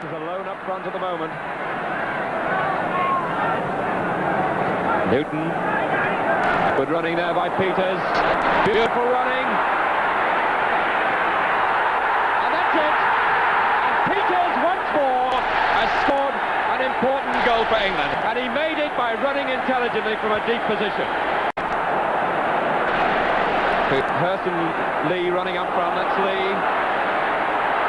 is alone up front at the moment. Newton. Good running there by Peters. Beautiful running. And that's it. And Peters once more has scored an important goal for England. And he made it by running intelligently from a deep position. Hurston Lee running up front. That's Lee.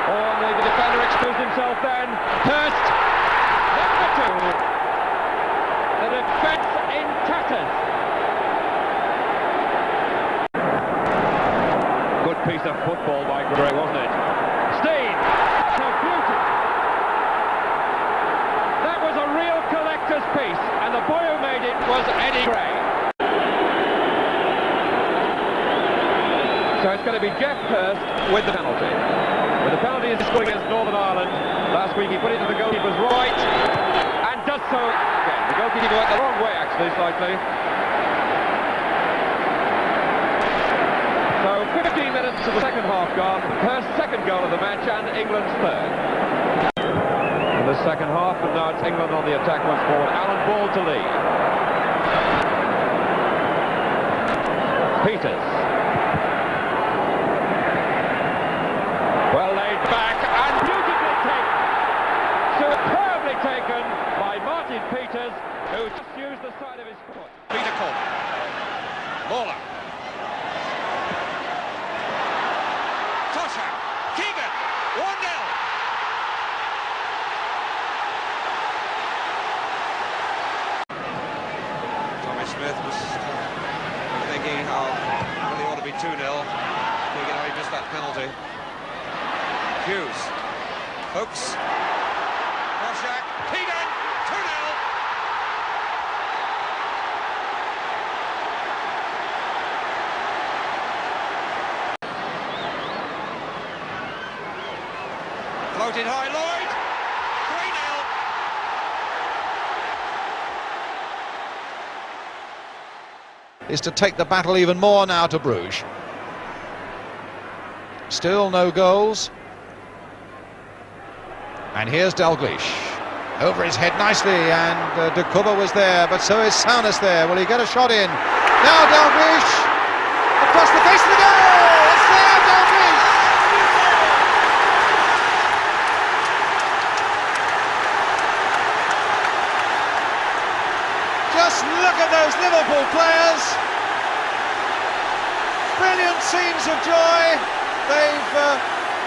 Oh, and the defender exposed himself then. Hurst. Number 2. The defence in tatters. Good piece of football by Gray, wasn't it? Steen. So beauty. That was a real collector's piece, and the boy who made it was Eddie Gray. So it's going to be Geoff Hurst with the penalty. With the penalty is scored against Northern Ireland. Last week he put it to the goalkeeper's right and does so again. The goalkeeper went the wrong way actually, slightly. So 15 minutes to the second half gone. Hurst's second goal of the match and England's third. In the second half, and now it's England on the attack once more. Alan Ball to lead. Peters. Well laid back and beautifully taken. Superbly taken by Martin Peters, who just used the side of his foot. Peter Coleman. Lawler. Tosha. Keegan. 1-0. Tommy Smith was thinking how really ought to be 2-0. Keegan, how he missed that penalty. Hughes, Hooks, Koshak, Keegan, 2-0. Floated high, Lloyd, 3-0. Is to take the battle even more now to Bruges. Still no goals. And here's Dalglish, over his head nicely, and De Cubba was there, but so is Souness there. Will he get a shot in? Now Dalglish, across the face of the goal! It's there, Dalglish! Just look at those Liverpool players. Brilliant scenes of joy. They've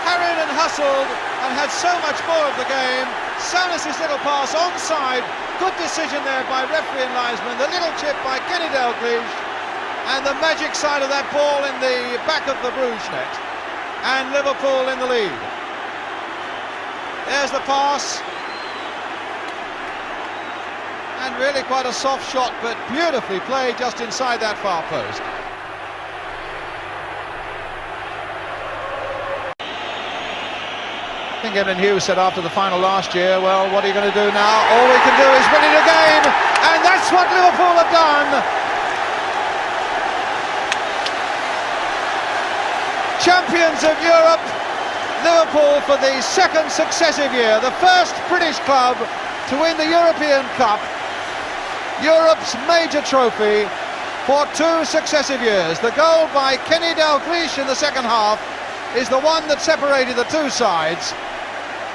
harried and hustled and had so much more of the game. Souness' little pass onside, good decision there by referee and linesman, the little chip by Kenny Dalglish, and the magic side of that ball in the back of the Bruges net, and Liverpool in the lead. There's the pass, and really quite a soft shot, but beautifully played just inside that far post. I think Evan Hughes said after the final last year, well, what are you going to do now? All we can do is win it again, and that's what Liverpool have done. Champions of Europe, Liverpool for the second successive year, the first British club to win the European Cup, Europe's major trophy, for 2 successive years. The goal by Kenny Dalglish in the second half is the one that separated the two sides.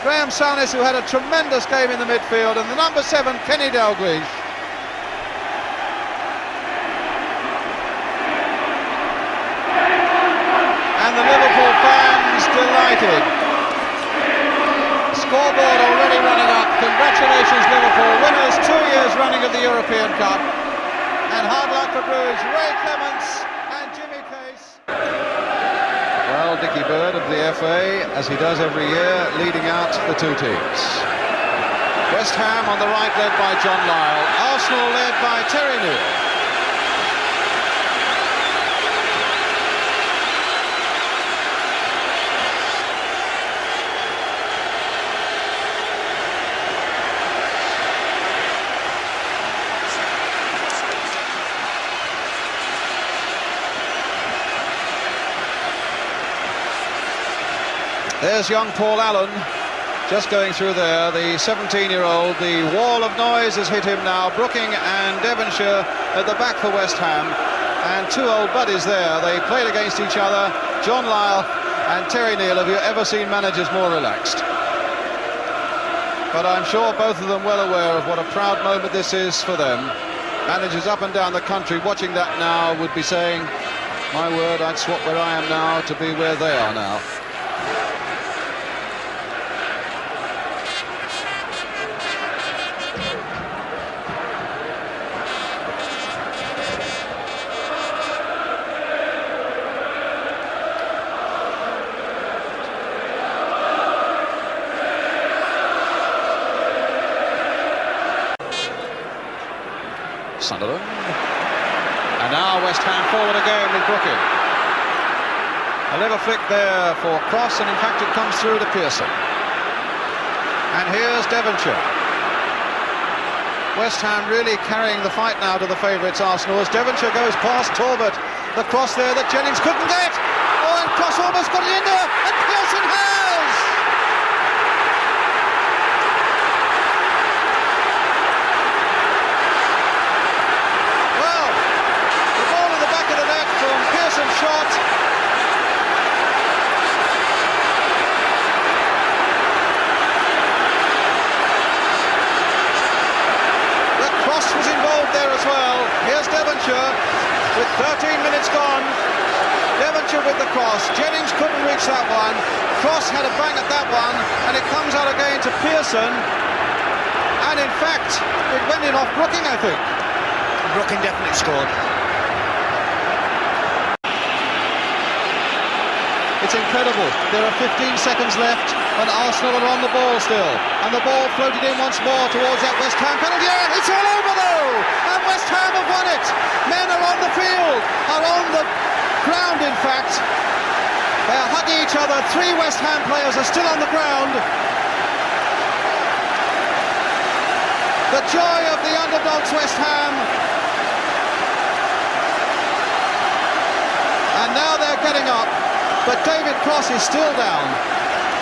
Graham Souness, who had a tremendous game in the midfield, and the number 7, Kenny Dalglish. And the Liverpool fans delighted. Scoreboard already running up. Congratulations, Liverpool, winners 2 years running of the European Cup. And hard luck for Bruges, Ray Clements and Jimmy Case. Well, Dickie Bird of the FA, as he does every year, leading out the 2 teams. West Ham on the right, led by John Lyall. Arsenal led by Terry Newell. There's young Paul Allen, just going through there, the 17-year-old. The wall of noise has hit him now. Brooking and Devonshire at the back for West Ham, and two old buddies there. They played against each other. John Lyall and Terry Neill. Have you ever seen managers more relaxed? But I'm sure both of them well aware of what a proud moment this is for them. Managers up and down the country watching that now would be saying, my word, I'd swap where I am now to be where they are now. Sunderland, and now West Ham forward again with Brooking. A level flick there for Cross, and in fact it comes through to Pearson. And here's Devonshire. West Ham really carrying the fight now to the favourites Arsenal as Devonshire goes past Talbot. The cross there that Jennings couldn't get. Oh, and Cross almost got it in there, and Pearson has! Shot. The cross was involved there as well. Here's Devonshire with 13 minutes gone. Devonshire with the cross. Jennings couldn't reach that one. Cross had a bang at that one, and it comes out again to Pearson. And in fact, it went in off Brooking, I think. Brooking definitely scored. It's incredible. There are 15 seconds left and Arsenal are on the ball still. And the ball floated in once more towards that West Ham penalty. Yeah, it's all over though! And West Ham have won it! Men are on the field, are on the ground in fact. They're hugging each other. Three West Ham players are still on the ground. The joy of the underdogs West Ham. And now they're getting up. But David Cross is still down.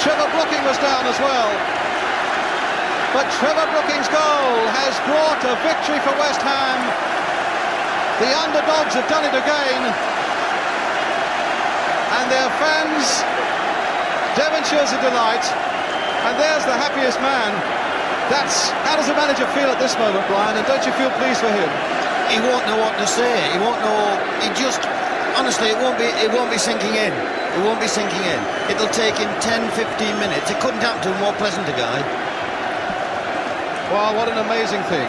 Trevor Brooking was down as well. But Trevor Brooking's goal has brought a victory for West Ham. The underdogs have done it again. And their fans, Devonshire's a delight. And there's the happiest man. How does the manager feel at this moment, Brian? And don't you feel pleased for him? He won't know what to say. He won't know. Honestly, it won't be sinking in. It won't be sinking in. It'll take him 10-15 minutes. It couldn't happen to a more pleasant a guy. Wow, what an amazing thing.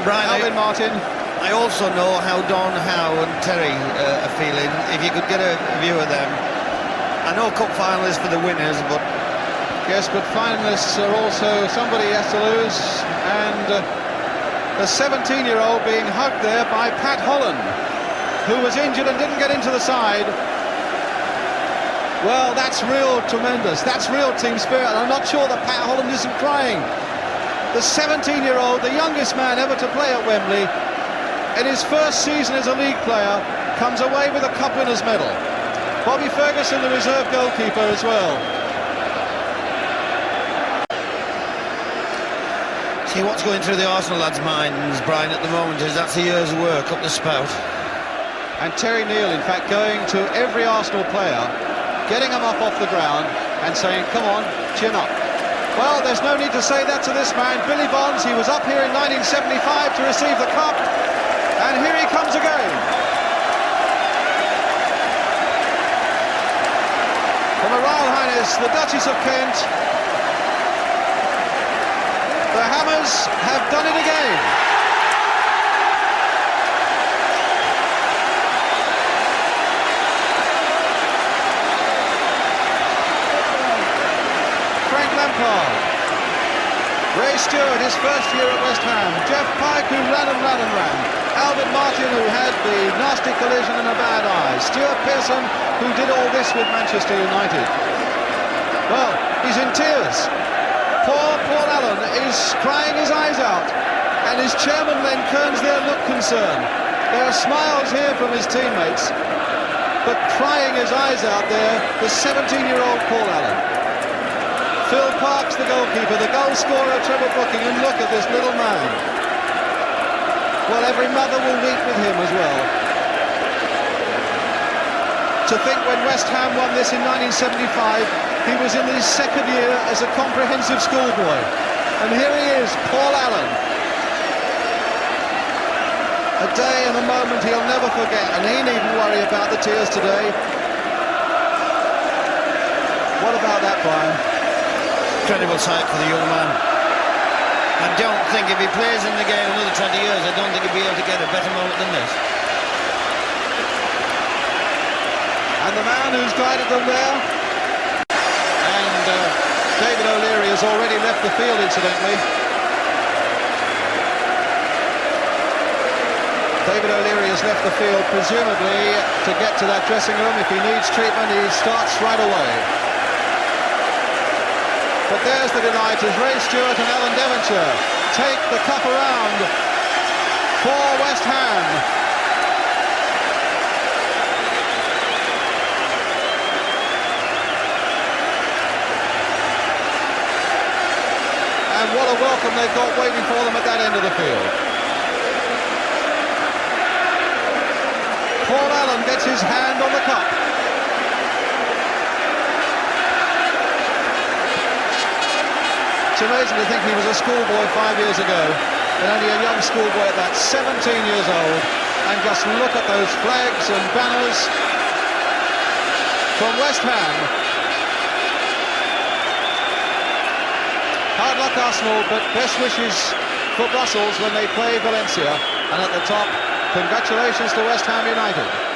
Brian, Alvin Martin. I also know how Don Howe and Terry are feeling. If you could get a view of them. I know cup finalists for the winners, but... Yes, but finalists are also somebody has to lose. And the 17-year-old being hugged there by Pat Holland, who was injured and didn't get into the side. Well, that's real tremendous. That's real team spirit. And I'm not sure that Pat Holland isn't crying. The 17-year-old, the youngest man ever to play at Wembley, in his first season as a league player, comes away with a cup winner's medal. Bobby Ferguson, the reserve goalkeeper, as well. See, what's going through the Arsenal lads' minds, Brian, at the moment is that's a year's work up the spout. And Terry Neill, in fact, going to every Arsenal player, getting them up off the ground and saying, come on, chin up. Well, there's no need to say that to this man. Billy Bonds, he was up here in 1975 to receive the cup, and here he comes again. From Her Royal Highness, the Duchess of Kent, the Hammers have done it again. Frank Lampard, Ray Stewart, his first year at West Ham, Jeff Pike, who ran, Alvin Martin, who had the nasty collision and a bad eye, Stuart Pearson, who did all this with Manchester United. Well, he's in tears. Poor Paul Allen is crying his eyes out, and his chairman Len Kearns there look concerned. There are smiles here from his teammates, but crying his eyes out there, the 17-year-old Paul Allen. Phil Parkes, the goalkeeper, the goal scorer, treble booking, and look at this little man. Well, every mother will weep with him as well. To think when West Ham won this in 1975, he was in his second year as a comprehensive schoolboy. And here he is, Paul Allen. A day and a moment he'll never forget, and he needn't worry about the tears today. What about that, Brian? Incredible sight for the young man. I don't think if he plays in the game another 20 years, I don't think he'll be able to get a better moment than this. And the man who's guided them there, and David O'Leary has already left the field, incidentally. David O'Leary has left the field, presumably to get to that dressing room. If he needs treatment, he starts right away. But there's the delighters. Ray Stewart and Alan Devonshire take the cup around for West Ham. And what a welcome they've got waiting for them at that end of the field. Paul Allen gets his hand on the cup. It's amazing to think he was a schoolboy 5 years ago, and only a young schoolboy at that, 17 years old. And just look at those flags and banners from West Ham. Hard luck Arsenal, but best wishes for Brussels when they play Valencia. And at the top, congratulations to West Ham United.